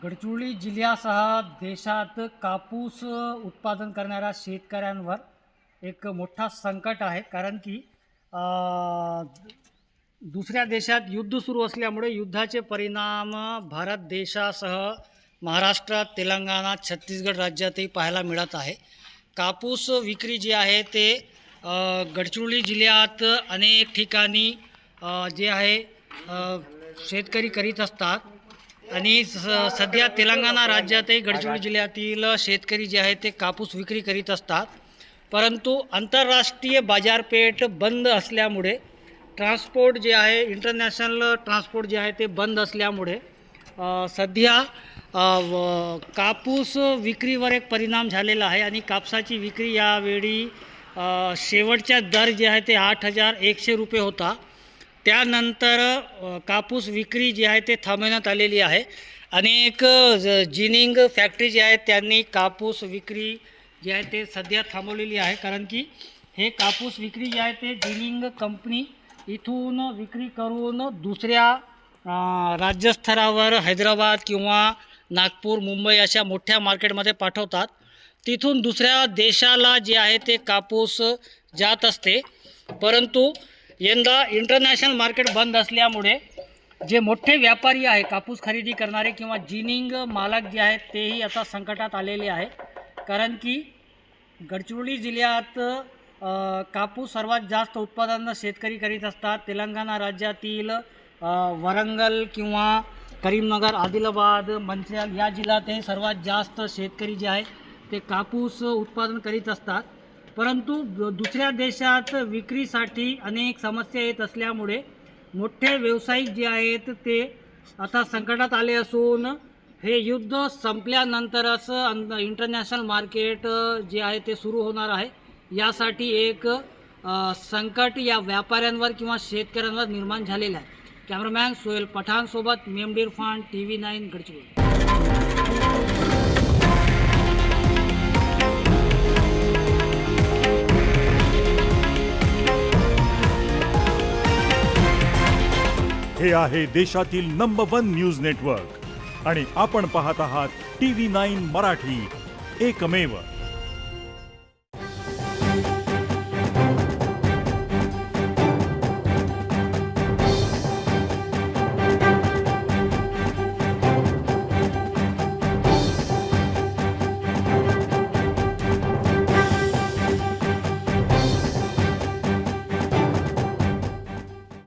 गडचिरोली जिल्ह्यासह देशात कापूस उत्पादन करणाऱ्या शेतकऱ्यांवर एक मोठा संकट आहे. कारण की दुसऱ्या देशात युद्ध सुरू असल्यामुळे युद्धाचे परिणाम भारत देशासह महाराष्ट्र, तेलंगणा, छत्तीसगड राज्यातही पाहायला मिळत आहे. कापूस विक्री जी आहे ते गडचिरोली जिल्ह्यात अनेक ठिकाणी जे आहे शेतकरी करीत असतात आणि सध्या तेलंगणा राज्यातही गडचिरोली जिल्ह्यातील शेतकरी जे आहे ते कापूस विक्री करीत असतात. परंतु आंतरराष्ट्रीय बाजारपेठ बंद असल्यामुळे ट्रान्सपोर्ट जे आहे इंटरनॅशनल ट्रान्सपोर्ट जे आहे ते बंद असल्यामुळे सध्या कापूस विक्रीवर एक परिणाम झालेला आहे आणि कापसाची विक्री यावेळी शेवटचा दर जे आहे ते 8,100 रुपये होता. त्यानंतर कापूस विक्री जी आहे ते थांबवण्यात आलेली आहे. अनेक जिनिंग फॅक्टरी जी आहेत त्यांनी कापूस विक्री जी आहे ते सध्या थांबवलेली आहे. कारण की हे कापूस विक्री जी आहे ते जिनिंग कंपनी इथून विक्री करून दुसऱ्या राज्यस्तरावर हैदराबाद किंवा नागपूर, मुंबई अशा मोठ्या मार्केटमध्ये पाठवतात. तिथून दुसऱ्या देशाला जे आहे ते कापूस जात असते. परंतु यंदा इंटरनॅशनल मार्केट बंद असल्यामुळे जे मोठे व्यापारी आहे कापूस खरेदी करणारे किंवा जिनिंग मालक जे आहेत तेही आता संकटात आलेले आहे. कारण की गडचिरोली जिल्ह्यात कापूस सर्वात जास्त उत्पादन शेतकरी करीत असतात. तेलंगणा राज्यातील वरंगल किंवा करीमनगर, आदिलाबाद, मंचिर्याल या जिल्ह्यातही सर्वात जास्त शेतकरी जे आहे ते कापूस उत्पादन करीत असतात. परंतु दुसऱ्या देशात विक्रीसाठी अनेक समस्या येत असल्यामुळे मोठे व्यावसायिक जे आहेत ते आता संकटात आले असून हे युद्ध संपल्यानंतरच इंटरनॅशनल मार्केट जे आहे ते सुरू होणार आहे. यासाठी एक संकट या व्यापाऱ्यांवर किंवा शेतकऱ्यांवर निर्माण झालेलं आहे. कॅमेरामॅन सोहेल पठाणसोबत मेमडी इरफान, TV9 गडचिरोली. हे आहे देशातील नंबर 1 न्यूज नेटवर्क आणि आपण पाहत आहात TV9 मराठी, एकमेव.